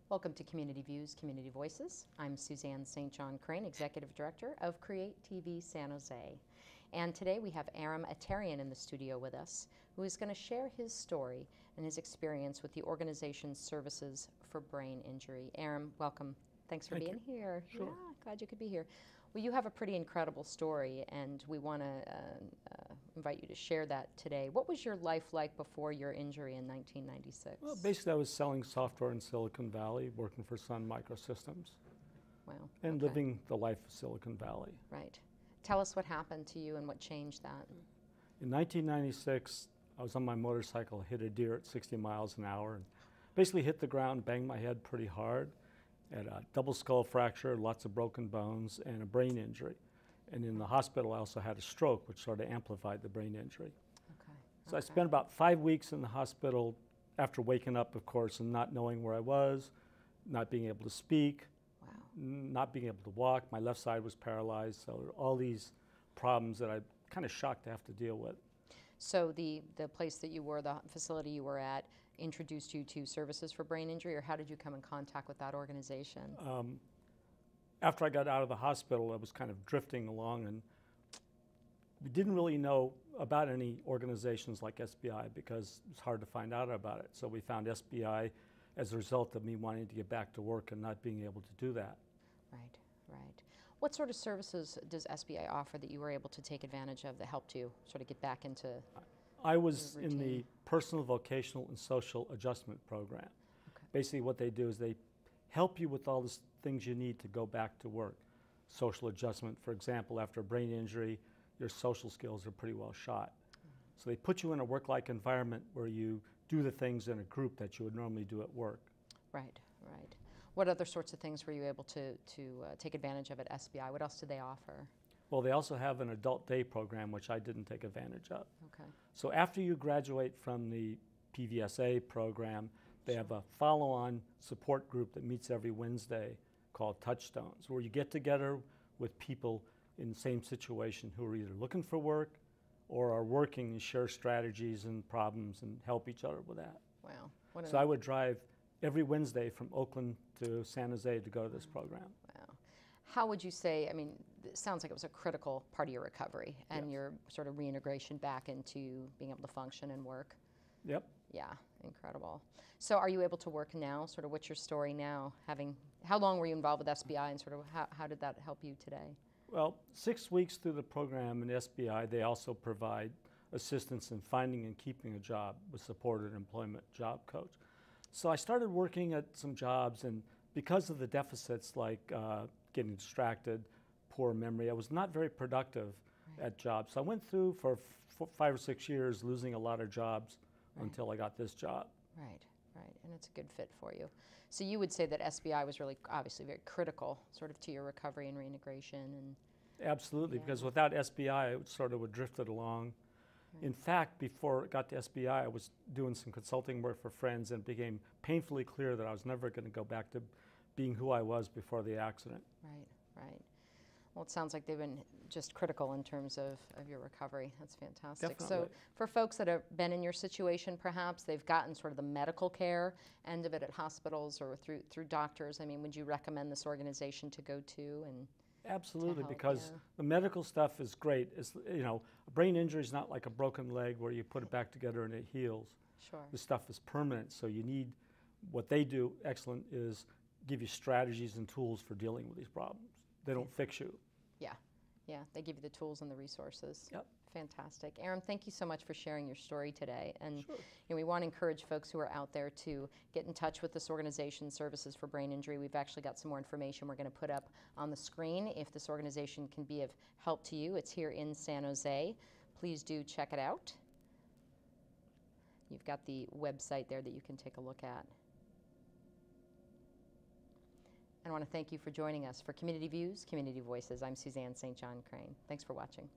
Welcome to Community Views, Community Voices. I'm Suzanne St. John Crane, Executive Director of Create TV San Jose. And today we have Aram Atarian in the studio with us, who is going to share his story and his experience with the organization's Services for Brain Injury. Aram, welcome. Thanks for being here. Sure. Yeah, glad you could be here. Well, you have a pretty incredible story, and we want to invite you to share that today. What was your life like before your injury in 1996? Well, basically, I was selling software in Silicon Valley, working for Sun Microsystems. Wow. And okay. living the life of Silicon Valley. Right. Tell us what happened to you and what changed that. In 1996, I was on my motorcycle, hit a deer at 60 miles an hour, and basically hit the ground, banged my head pretty hard. Had a double skull fracture, lots of broken bones, and a brain injury. And in the hospital, I also had a stroke, which sort of amplified the brain injury. Okay. So I spent about 5 weeks in the hospital after waking up, of course, and not knowing where I was, not being able to speak, Wow. not being able to walk. My left side was paralyzed, so all these problems that I'm kind of shocked to have to deal with. So the place that you were, the facility you were at, introduced you to Services for Brain Injury, or how did you come in contact with that organization? After I got out of the hospital, I was kind of drifting along, and we didn't really know about any organizations like SBI because it's hard to find out about it. So we found SBI as a result of me wanting to get back to work and not being able to do that. Right, right. What sort of services does SBI offer that you were able to take advantage of that helped you sort of get back into I was in routine? the Personal, Vocational, and Social Adjustment Program. Okay. Basically what they do is they help you with all the things you need to go back to work. Social adjustment, for example, after a brain injury, your social skills are pretty well shot. So they put you in a work-like environment where you do the things in a group that you would normally do at work. Right, right. What other sorts of things were you able to take advantage of at SBI? What else did they offer? Well, they also have an adult day program, which I didn't take advantage of. Okay. So after you graduate from the PVSA program, they have a follow-on support group that meets every Wednesday called Touchstones, where you get together with people in the same situation who are either looking for work or are working and share strategies and problems and help each other with that. Wow. So I would drive every Wednesday from Oakland to San Jose to go to this program. Wow. How would you say, I mean, it sounds like it was a critical part of your recovery and Yes. your sort of reintegration back into being able to function and work. Yep. Yeah, incredible. So are you able to work now? Sort of what's your story now? How long were you involved with SBI and sort of how did that help you today? Well, 6 weeks through the program in SBI, they also provide assistance in finding and keeping a job with supported employment job coach. So I started working at some jobs, and because of the deficits like getting distracted, poor memory, I was not very productive at jobs. So I went through for 5 or 6 years losing a lot of jobs until I got this job. Right, right, and it's a good fit for you. So you would say that SBI was really obviously very critical sort of to your recovery and reintegration and Absolutely, because without SBI, it sort of would drifted along. In fact, before it got to SBI, I was doing some consulting work for friends, and it became painfully clear that I was never going to go back to being who I was before the accident. Right, right. Well, it sounds like they've been just critical in terms of your recovery. That's fantastic. Definitely. So for folks that have been in your situation, perhaps they've gotten sort of the medical care end of it at hospitals or through doctors, I mean, would you recommend this organization to go to? And Absolutely, help, because yeah. the medical stuff is great. It's, you know, a brain injury is not like a broken leg where you put it back together and it heals. Sure. This stuff is permanent, so you need, what they do excellent is give you strategies and tools for dealing with these problems. They don't fix you. Yeah, yeah, they give you the tools and the resources. Yep. Fantastic. Aram, thank you so much for sharing your story today. And Sure. we want to encourage folks who are out there to get in touch with this organization, Services for Brain Injury. We've actually got some more information we're going to put up on the screen if this organization can be of help to you. It's here in San Jose. Please do check it out. You've got the website there that you can take a look at. And I want to thank you for joining us for Community Views, Community Voices. I'm Suzanne St. John Crane. Thanks for watching.